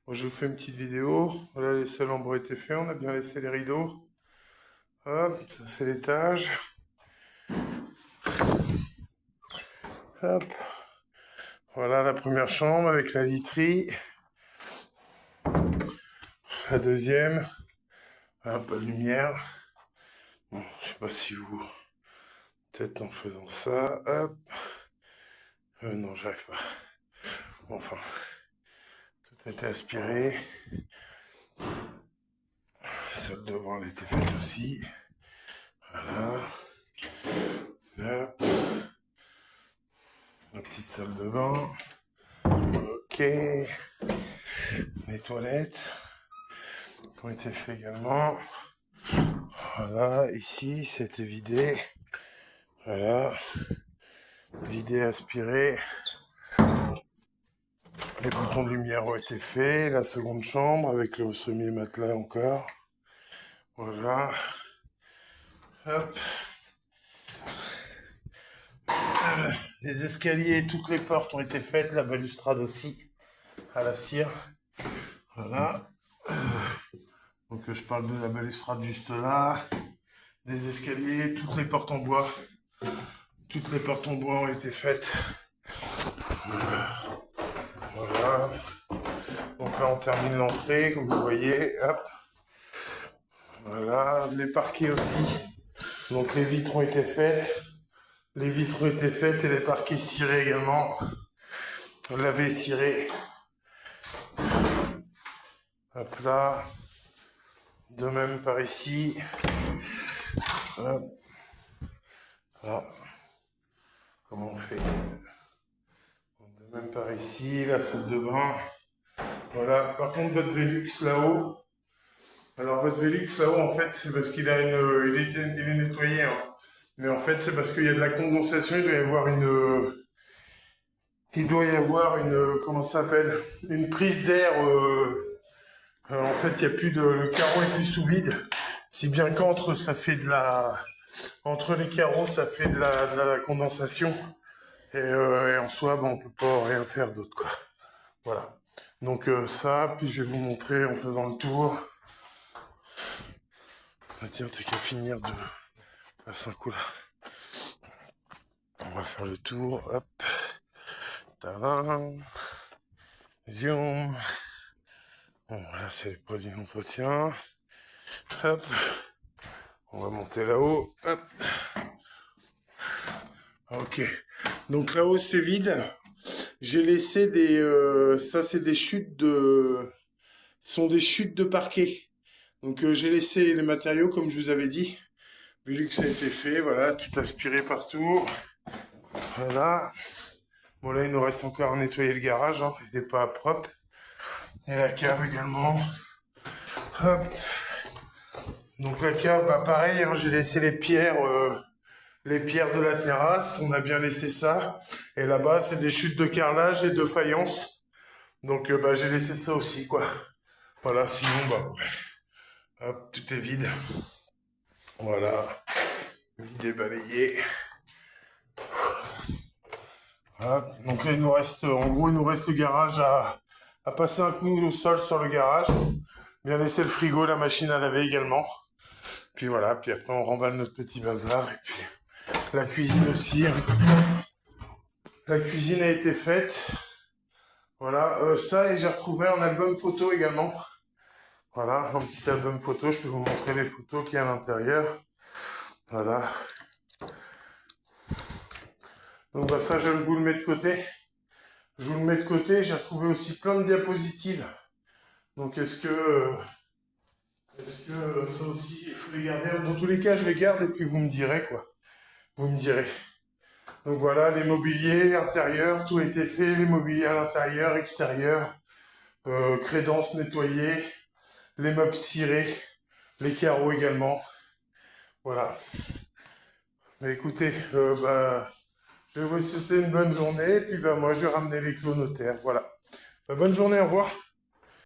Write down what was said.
Bon, je vous fais une petite vidéo. Voilà, les salles en bois étaient faits. On a bien laissé les rideaux. Hop, ça c'est l'étage. Hop. Voilà la première chambre avec la literie. La deuxième. Hop, pas de lumière. Bon, je sais pas si vous... Peut-être en faisant ça. Hop. Non, j'arrive pas. Bon, enfin, tout a été aspiré. La salle de bain, elle était faite aussi. Voilà. Hop. La petite salle de bain. Ok. Les toilettes qui ont été faites également. Voilà, ici, c'était vidé. Voilà. Vidé, aspiré. Les boutons de lumière ont été faits. La seconde chambre avec le semi-matelas encore. Voilà. Hop. Les escaliers, toutes les portes ont été faites. La balustrade aussi. À la cire. Voilà. Donc je parle de la balustrade juste là. Des escaliers, toutes les portes en bois. Toutes les portes en bois ont été faites. Voilà. Donc là on termine l'entrée, comme vous voyez. Hop. Voilà. Les parquets aussi. Donc les vitres ont été faites. Les vitres ont été faites et les parquets cirés également. Lavés, cirés. Hop là. De même par ici. Hop. Là. Comment on fait? De même par ici, la salle de bain. Voilà. Par contre, votre Velux là-haut. Alors, votre Velux là-haut, en fait, c'est parce qu'il a il est nettoyé, hein. Mais en fait, c'est parce qu'il y a de la condensation. Il doit y avoir une, comment ça s'appelle? Une prise d'air, en fait, il y a plus de, le carreau est plus sous vide. Si bien qu'entre, ça fait de la, entre les carreaux, ça fait de la condensation. Et en soi, on peut pas rien faire d'autre, quoi. Voilà. Donc ça, puis je vais vous montrer en faisant le tour. Ah tiens, t'as qu'à finir de passer un coup là. On va faire le tour, hop. Tadam. Zion. Bon, voilà, c'est les produits d'entretien. Hop. On va monter là-haut, hop. Ok. Donc là-haut, c'est vide. J'ai laissé des... ça, c'est des chutes de... Ce sont des chutes de parquet. Donc j'ai laissé les matériaux, comme je vous avais dit. Vu que ça a été fait, voilà, tout aspiré partout. Voilà. Bon là, il nous reste encore à nettoyer le garage, hein, il n'est pas propre. Et la cave également. Hop. Donc la cave, pareil, hein, j'ai laissé les pierres de la terrasse, on a bien laissé ça. Et là-bas, c'est des chutes de carrelage et de faïence. Donc j'ai laissé ça aussi, quoi. Voilà, sinon, hop, tout est vide. Voilà. Vidé, balayé. Voilà. Donc là, il nous reste le garage à passer un coup au sol sur le garage. Bien laisser le frigo, la machine à laver également. Puis voilà, puis après on remballe notre petit bazar. Et puis la cuisine aussi. La cuisine a été faite. Voilà, ça et j'ai retrouvé un album photo également. Voilà, un petit album photo. Je peux vous montrer les photos qu'il y a à l'intérieur. Voilà. Donc ça, je vous le mets de côté. Je vous le mets de côté. J'ai retrouvé aussi plein de diapositives. Donc est-ce que ça aussi, il faut les garder? Dans tous les cas, je les garde et puis vous me direz, quoi. Vous me direz. Donc voilà, les mobiliers intérieurs, tout a été fait. Les mobiliers à l'intérieur, extérieur. Crédence nettoyée. Les meubles cirés. Les carreaux également. Voilà. Mais écoutez, je vais vous souhaiter une bonne journée. Et puis moi, je vais ramener les clos notaires. Voilà. Bonne journée, au revoir.